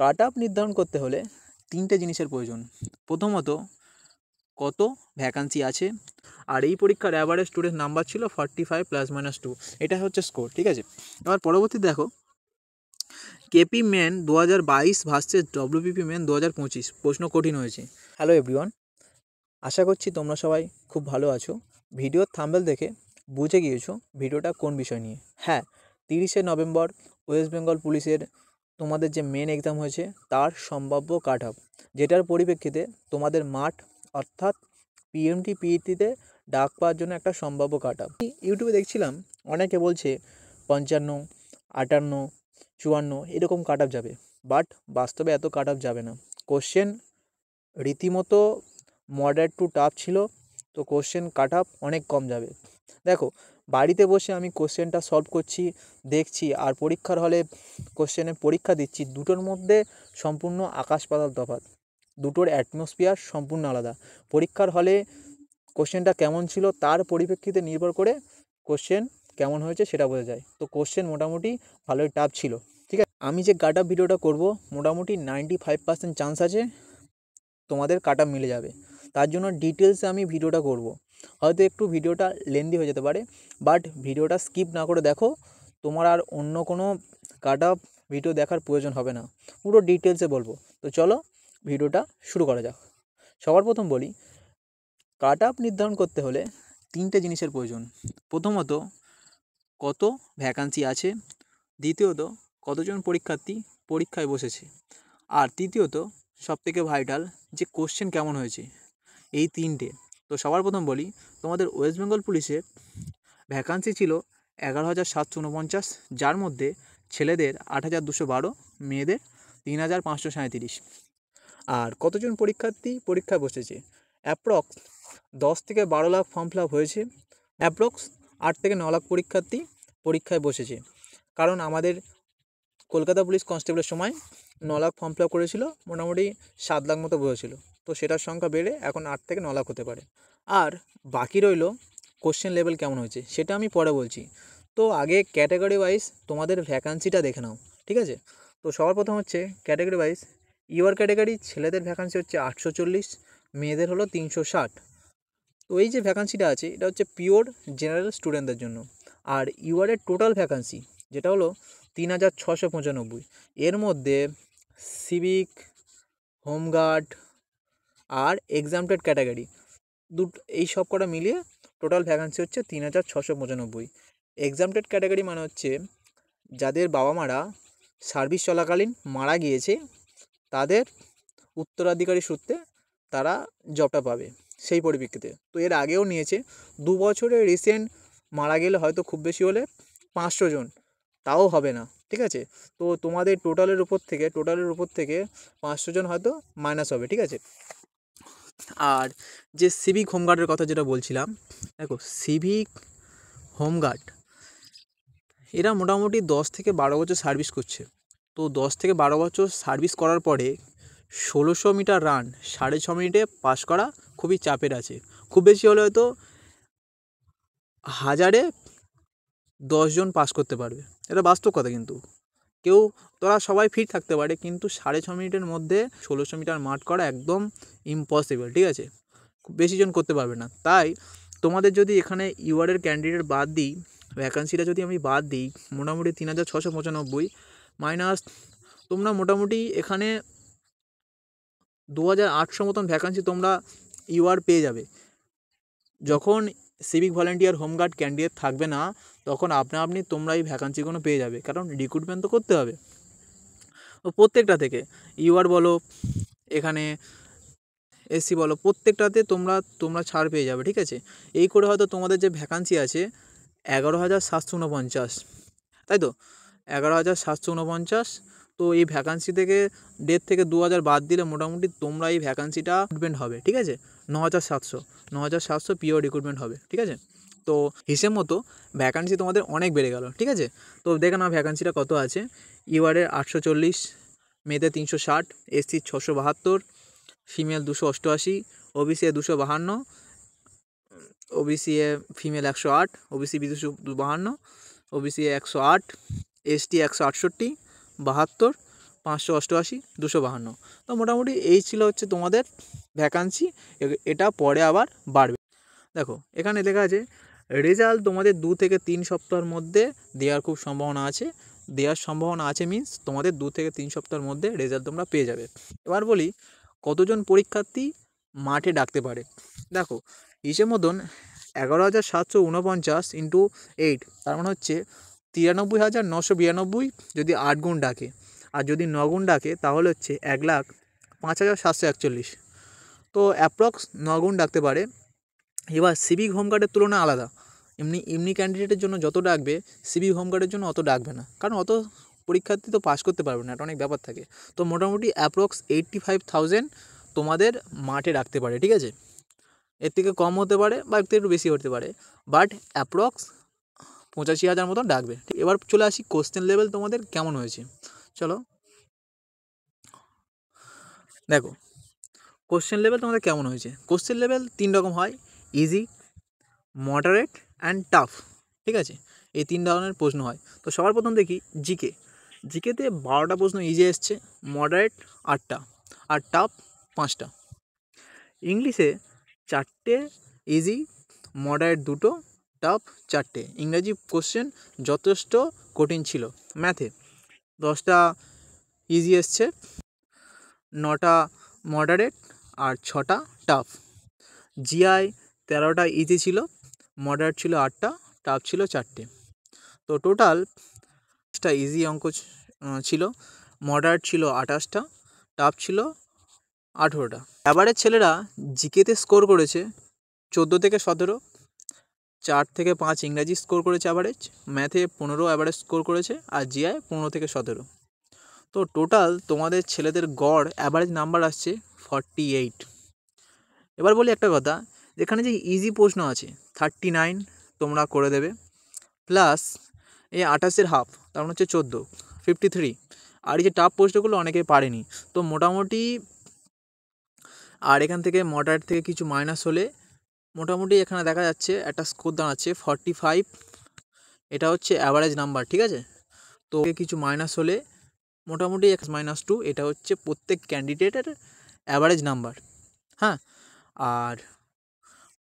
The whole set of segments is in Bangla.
কাট অফ নির্ধারণ করতে হলে তিনটে জিনিসের প্রয়োজন। প্রথমত কত ভ্যাকান্সি আছে, আর এই পরীক্ষার অ্যাভারেজ স্টুডেন্ট নাম্বার ছিল 45 +-2, এটা হচ্ছে স্কোর। ঠিক আছে, এবার পরবর্তী দেখো KP main 2022 versus WBP main 2025, প্রশ্ন কঠিন হয়েছে। হ্যালো এভরিওয়ান, আশা করছি তোমরা সবাই খুব ভালো আছো। ভিডিওর থাম্বনেল দেখে বুঝে গিয়েছো ভিডিওটা কোন বিষয় নিয়ে। হ্যাঁ, 30শে নভেম্বর ওয়েস্ট বেঙ্গল পুলিশের তোমাদের যে মেন এক্সাম হয়েছে তার সম্ভাব্য কাট অফ, যেটার পরিপ্রেক্ষিতে তোমাদের মাঠ অর্থাৎ পিএমটি পিইটিতে ডাক পাওয়ার জন্য একটা সম্ভাব্য কাট অফ। ইউটিউবে দেখছিলাম অনেকে বলছে 55, 58, 54 এরকম কাট অফ যাবে, বাট বাস্তবে এত কাট অফ যাবে না। কোশ্চেন রীতিমতো মডারেট টু টাফ ছিল, তো কোশ্চেন কাট অফ অনেক কম যাবে। দেখো, বাড়িতে বসে আমি কোশ্চেনটা সলভ করছি, দেখছি, আর পরীক্ষার হলে কোশ্চেনের পরীক্ষা দিচ্ছি, দুটোর মধ্যে সম্পূর্ণ আকাশ পাতাল তফাৎ। দুটোর অ্যাটমসফিয়ার সম্পূর্ণ আলাদা। পরীক্ষার হলে কোশ্চেনটা কেমন ছিল তার পরিপ্রেক্ষিতে নির্ভর করে কোশ্চেন কেমন হয়েছে সেটা বোঝা যায়। তো কোশ্চেন মোটামুটি ভালোই টাফ ছিল। ঠিক আছে, আমি যে কাট অফ ভিডিওটা করব মোটামুটি 95% চান্স আছে তোমাদের কাট অফ মিলে যাবে। তার জন্য ডিটেলসে আমি ভিডিওটা করব। হয়তো একটু ভিডিওটা লেন্দি হয়ে যেতে পারে, বাট ভিডিওটা স্কিপ না করে দেখো, তোমার আর অন্য কোনো কাট অফ ভিডিও দেখার প্রয়োজন হবে না, পুরো ডিটেলসে বলবো। তো চলো ভিডিওটা শুরু করা যাক। সবার প্রথম বলি, কাট অফ নির্ধারণ করতে হলে তিনটে জিনিসের প্রয়োজন। প্রথমত কত ভ্যাকান্সি আছে, দ্বিতীয়ত কতজন পরীক্ষার্থী পরীক্ষায় বসেছে, আর তৃতীয়ত সবথেকে ভাইটাল যে কোশ্চেন কেমন হয়েছে। এই তিনটে। তো সবার প্রথম বলি, তোমাদের ওয়েস্ট বেঙ্গল পুলিশের ভ্যাকান্সি ছিল 11,749, যার মধ্যে ছেলেদের 8,212, মেয়েদের 3,537। আর কতজন পরীক্ষার্থী পরীক্ষায় বসেছে? অ্যাপ্রক্স 10 থেকে 12 লাখ ফর্ম ফিল আপ হয়েছে, অ্যাপ্রক্স 8 থেকে 9 লাখ পরীক্ষার্থী পরীক্ষায় বসেছে। কারণ আমাদের কলকাতা পুলিশ কনস্টেবলের সময় 9 লাখ ফর্ম ফিল আপ করেছিল, মোটামুটি 7 লাখ মতো বসেছিল। তো সেটার সংখ্যা বেড়ে এখন 8 থেকে 9 লাখ হতে পারে। আর বাকি রইল কোশ্চেন লেভেল কেমন হয়েছে, সেটা আমি পরে বলছি। তো আগে ক্যাটাগরি ওয়াইজ তোমাদের ভ্যাকান্সিটা দেখে নাও। ঠিক আছে, তো সবার প্রথম হচ্ছে ক্যাটাগরি ওয়াইজ। ইউআর ক্যাটাগরি ছেলেদের ভ্যাকান্সি হচ্ছে 840, মেয়েদের হলো 360। তো এই যে ভ্যাকান্সিটা আছে এটা হচ্ছে পিওর জেনারেল স্টুডেন্টদের জন্য। আর ইউআরের টোটাল ভ্যাকান্সি যেটা হলো 3,695, এর মধ্যে সিভিক, হোমগার্ড আর এক্সামটেড ক্যাটাগরি এই সব কটা মিলিয়ে টোটাল ভ্যাকান্সি হচ্ছে 3,695। এক্সামটেড ক্যাটাগরি মানে হচ্ছে যাদের বাবা মারা সার্ভিস চলাকালীন মারা গিয়েছে, তাদের উত্তরাধিকারী সূত্রে তারা জবটা পাবে সেই পরিপ্রেক্ষিতে। তো এর আগেও নিয়েছে, 2 বছরে রিসেন্ট মারা গেলে হয়তো খুব বেশি হলে 500 জন, তাও হবে না। ঠিক আছে, তো তোমাদের টোটালের উপর থেকে 500 জন হয়তো মাইনাস হবে। ঠিক আছে, আর যে সিভিক হোমগার্ডের কথা যেটা বলছিলাম, দেখো সিভিক হোমগার্ড এরা মোটামুটি 10 থেকে 12 বছর সার্ভিস করছে। তো 10 থেকে 12 বছর সার্ভিস করার পরে 1600 মিটার রান 6.5 মিনিটে পাস করা খুবই চাপের আছে। খুব বেশি হলে হয়তো 1000-এ 10 জন পাস করতে পারবে, এটা বাস্তব কথা। কিন্তু তোরা সবাই ফিট থাকতে পারে, কিন্তু 6.5 মিনিটের মধ্যে 1600 মিটার মাঠ করা একদম ইম্পসিবল। ঠিক আছে, খুব বেশি জন করতে পারবে না। তাই তোমাদের যদি এখানে ইউআরের ক্যান্ডিডেট বাদ দিই, ভ্যাকান্সিটা যদি আমি বাদ দিই, মোটামুটি 3,695 মাইনাস তোমরা মোটামুটি এখানে 2,800 মতন ভ্যাকান্সি তোমরা ইউআর পেয়ে যাবে। যখন সিভিক ভলেন্টিয়ার হোমগার্ড ক্যান্ডিডেট থাকবে না, তখন আপনি তোমরা এই ভ্যাকান্সিগুলো পেয়ে যাবে, কারণ রিক্রুটমেন্ট তো করতে হবে। ও প্রত্যেকটা থেকে ইউআর বলো, এখানে এসসি বলো, প্রত্যেকটাতে তোমরা ছাড় পেয়ে যাবে। ঠিক আছে, এই করে হয়তো তোমাদের যে ভ্যাকান্সি আছে 11,749, তাই তো 11,749। তো এই ভ্যাকান্সি থেকে 1.5 থেকে 2,000 বাদ দিলে মোটামুটি তোমরা এই ভ্যাকান্সিটা রিক্রুটমেন্ট হবে। ঠিক আছে, 9,700 পিওর রিক্রুটমেন্ট হবে। ঠিক আছে, তো হিসেব মতো ভ্যাকান্সি তোমাদের অনেক বেড়ে গেল। ঠিক আছে, তো দেখে নাও ভ্যাকান্সিটা কত আছে। ইউআরের 840, মেয়েদের 360, SC 672, female 288, OBC 252, OBC female 108, OBC 252, OBC 108, ST 168, 72, 588, 252। তো মোটামুটি এই ছিল হচ্ছে তোমাদের ভ্যাকান্সি। এটা পরে আবার বাড়বে। দেখো এখানে লেখা আছে রেজাল্ট তোমাদের 2 থেকে 3 সপ্তাহের মধ্যে দেওয়ার খুব সম্ভাবনা আছে। দেওয়ার সম্ভাবনা আছে মিন্স তোমাদের 2 থেকে 3 সপ্তাহের মধ্যে রেজাল্ট তোমরা পেয়ে যাবে। এবার বলি কতজন পরীক্ষার্থী মাঠে ডাকতে পারে। দেখো হিসেব মতন 11,749 ইন্টু 8, তার মানে হচ্ছে 93,992 যদি 8 গুণ ডাকে, আর যদি 9 গুণ ডাকে তাহলে হচ্ছে 1,05,741। তো অ্যাপ্রক্স 9 গুণ ডাকতে পারে। এবার সিভিক হোমগার্ডের তুলনায় আলাদা। এমনি ক্যান্ডিডেটের জন্য যত ডাকবে সিভিক হোমগার্ডের জন্য অত ডাকবে না, কারণ অত পরীক্ষার্থী তো পাস করতে পারবে না, এটা অনেক ব্যাপার থাকে। তো মোটামুটি অ্যাপ্রক্স 85,000 তোমাদের মাঠে রাখতে পারে, ঠিক আছে। এর থেকে কম হতে পারে বা একটু বেশি হতে পারে, বাট অ্যাপ্রক্স 85,000 মতন ডাকবে। এবার চলে আসি কোশ্চেন লেভেল তোমাদের কেমন হয়েছে। চলো দেখো কোশ্চেন লেভেল তোমাদের কেমন হয়েছে। কোশ্চেন লেভেল 3 রকম হয়, ইজি, মডারেট অ্যান্ড টাফ, ঠিক আছে। এই 3 ধরনের প্রশ্ন হয়। তো সবার প্রথম দেখি জিকেতে 12টা প্রশ্ন ইজি এসছে, মডারেট 8টা, আর টাফ 5টা। ইংলিশে 4টে ইজি, মডারেট 2টো, টাফ 4টে। ইংরাজি কোশ্চেন যথেষ্ট কঠিন ছিল। ম্যাথে 10টা ইজি এসছে, 9টা মডারেট আর 6টা টাফ। জিআই 13টা ইজি ছিল, মডারেট ছিল 8টা, টাফ ছিল 4টে। তো টোটাল ইজি অঙ্ক ছিল, মডারেট ছিল 28টা, টাফ ছিল 18টা। অ্যাভারেজ ছেলেরা জিকেতে স্কোর করেছে 14 থেকে 17, 4 থেকে 5 ইংরাজি স্কোর করেছে অ্যাভারেজ, ম্যাথে 15 অ্যাভারেজ স্কোর করেছে, আর জিআই 15 থেকে 17। তো টোটাল তোমাদের ছেলেদের গড় অ্যাভারেজ নাম্বার আসছে 48। এবার বলি একটা কথা, এখানে যে ইজি প্রশ্ন আছে 39 তোমরা করে দেবে, প্লাস এই 28-এর হাফ, তার মানে হচ্ছে 14, 53। আর এই যে টাফ প্রশ্নগুলো অনেকে পারেনি, তো মোটামুটি আর এখান থেকে মডারেট থেকে কিছু মাইনাস হলে মোটামুটি এখানে দেখা যাচ্ছে একটা স্কোর দাঁড়াচ্ছে 45। এটা হচ্ছে অ্যাভারেজ নাম্বার, ঠিক আছে। তো কিছু মাইনাস হলে মোটামুটি -2, এটা হচ্ছে প্রত্যেক ক্যান্ডিডেটের অ্যাভারেজ নাম্বার। হ্যাঁ, আর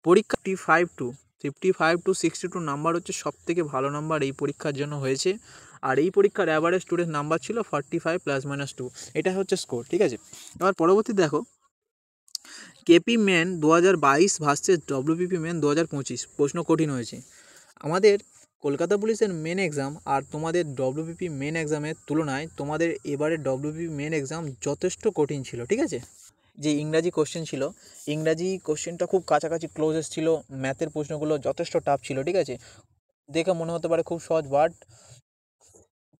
পরীক্ষা 55 to 62 নাম্বার হচ্ছে সবথেকে ভালো নাম্বার এই পরীক্ষার জন্য হয়েছে। আর এই পরীক্ষার অ্যাভারেজ স্টুডেন্ট নাম্বার ছিল 45 +-2, এটা হচ্ছে স্কোর, ঠিক আছে। এবার পরবর্তী দেখো KP main 2022 versus WBP main 2025। প্রশ্ন কঠিন হয়েছে। আমাদের কলকাতা পুলিশের মেন এক্সাম আর তোমাদের ডব্লিউবিপি মেন এক্সামের তুলনায় তোমাদের এবারে ডব্লিউবিপি মেন এক্সাম যথেষ্ট কঠিন ছিল, ঠিক আছে। যে ইংরাজি কোশ্চেন ছিল, ইংরাজি কোশ্চেনটা খুব কাছাকাছি ক্লোজেস ছিল, ম্যাথের প্রশ্নগুলো যথেষ্ট টাফ ছিল, ঠিক আছে। দেখে মনে হতে পারে খুব সহজ, বাট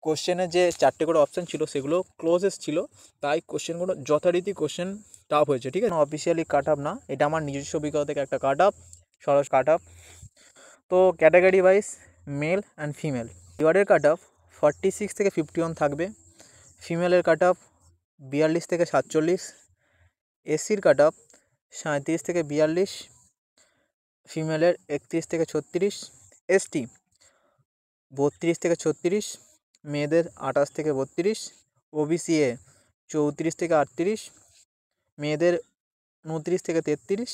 কোশ্চেনের যে 4টে করে অপশান ছিল সেগুলো ক্লোজেস ছিল, তাই কোশ্চেনগুলো যথারীতি কোশ্চেন টাফ হয়েছে, ঠিক আছে। অফিসিয়ালি কাট আপ না, এটা আমার নিজস্ব অভিজ্ঞতা থেকে একটা কাট আপ, সরস কাট আপ। তো category wise male and female রিওয়ার্ডের কাট আপ 46 থেকে 51 থাকবে, ফিমেলের কাট আপ 42 থেকে 47, এসসির কাট আপ 37 থেকে 42, ফিমেলের 31 থেকে 36, এসটি 32 থেকে 36, মেয়েদের 28 থেকে 32, ওবিসি এ 34 থেকে 38, মেয়েদের 29 থেকে 33,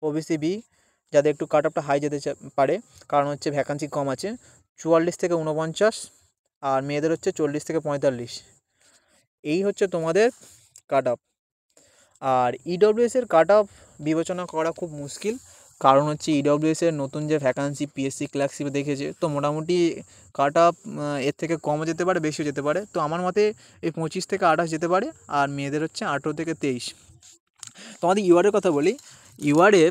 ওবিসি বি যাদের একটু কাট আপটা হাই যেতে পারে কারণ হচ্ছে ভ্যাকান্সি কম আছে 44 থেকে 49, আর মেয়েদের হচ্ছে 40 থেকে 45। এই হচ্ছে তোমাদের কাট আপ। আর ইডব্লিউএসের কাট আপ বিবেচনা করা খুব মুশকিল, কারণ হচ্ছে ইডব্লিউএসের নতুন যে ভ্যাকান্সি পিএসসি ক্লার্কশিপে দেখেছে, তো মোটামুটি কাট আপ এর থেকে কমও যেতে পারে, বেশিও যেতে পারে। তো আমার মতে এই 25 থেকে 28 যেতে পারে, আর মেয়েদের হচ্ছে 18 থেকে 23। তোমাদের ইউআরের কথা বলি, ইউআরে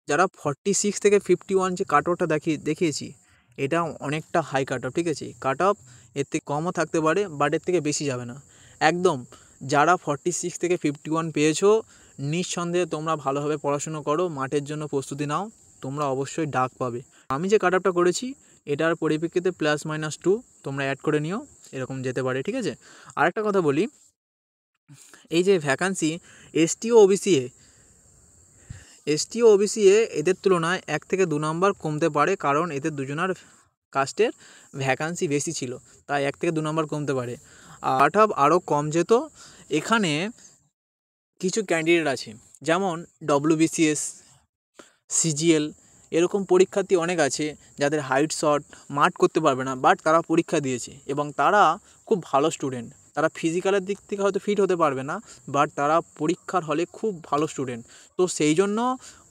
যারা 46 থেকে 51 যে কাট অফটা দেখিয়েছি, এটা অনেকটা হাই কাট অফ, ঠিক আছে। কাট অফ এর থেকে কমও থাকতে পারে, বাট এর থেকে বেশি যাবে না একদম। যারা 46 থেকে 51 পেয়েছো, নিঃসন্দেহে তোমরা ভালোভাবে পড়াশুনো করো, মাঠের জন্য প্রস্তুতি নাও, তোমরা অবশ্যই ডাক পাবে। আমি যে কাট আপটা করেছি এটার পরিপ্রেক্ষিতে +-2 তোমরা অ্যাড করে নিও, এরকম যেতে পারে, ঠিক আছে। আরেকটা কথা বলি, এই যে ভ্যাকান্সি এসটি ও ওবিসি এদের তুলনায় 1 থেকে 2 নম্বর কমতে পারে, কারণ এদের দুজনার কাস্টের ভ্যাকান্সি বেশি ছিল, তাই 1 থেকে 2 নম্বর কমতে পারে। কাট অফ আরও কম যেত। এখানে কিছু ক্যান্ডিডেট আছে, যেমন WBCS, CGL, এরকম পরীক্ষার্থী অনেক আছে যাদের হাইট শর্ট, মাঠ করতে পারবে না, বাট তারা পরীক্ষা দিয়েছে এবং তারা খুব ভালো স্টুডেন্ট। তারা ফিজিক্যালের দিক থেকে হয়তো ফিট হতে পারবে না, বাট তারা পরীক্ষার হলে খুব ভালো স্টুডেন্ট। তো সেই জন্য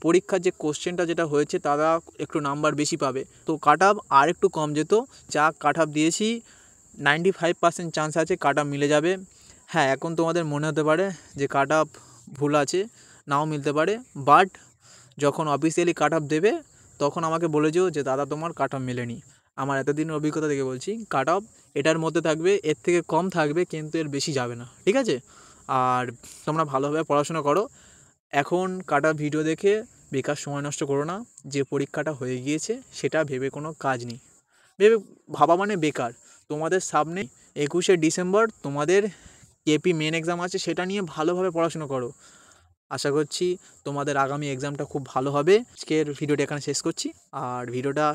পরীক্ষার যে কোশ্চেনটা যেটা হয়েছে তারা একটু নাম্বার বেশি পাবে। তো কাট অফ আর একটু কম যেত। যা কাট অফ দিয়েছি 95% চান্স আছে কাট অফ মিলে যাবে। হ্যাঁ, এখন তোমাদের মনে হতে পারে যে কাট অফ ভুল আছে, নাও মিলতে পারে, বাট যখন অফিসিয়ালি কাট অফ দেবে তখন আমাকে বলে যেও যে দাদা তোমার কাট অফ মেলেনি। আমার এতদিনের অভিজ্ঞতা থেকে বলছি, কাট অফ এটার মধ্যে থাকবে, এর থেকে কম থাকবে কিন্তু এর বেশি যাবে না, ঠিক আছে? আর তোমরা ভালোভাবে পড়াশোনা করো। এখন কাট অফ ভিডিও দেখে বেকার সময় নষ্ট করো না। যে পরীক্ষাটা হয়ে গিয়েছে সেটা ভেবে কোনো কাজ নেই, ভেবে ভাবা মানে বেকার। তোমাদের সামনে 21শে ডিসেম্বর তোমাদের কেপি মেন এক্সাম আছে, সেটা নিয়ে ভালোভাবে পড়াশোনা করো। আশা করছি তোমাদের আগামী এক্সামটা খুব ভালো হবে। আজকের ভিডিওটা এখানে শেষ করছি, আর ভিডিওটা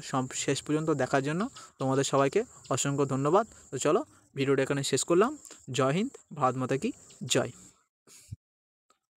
শেষ পর্যন্ত দেখার জন্য তোমাদের সবাইকে অসংখ্য ধন্যবাদ। তো চলো ভিডিওটা এখানে শেষ করলাম। জয় হিন্দ, ভারত মাতা কি জয়।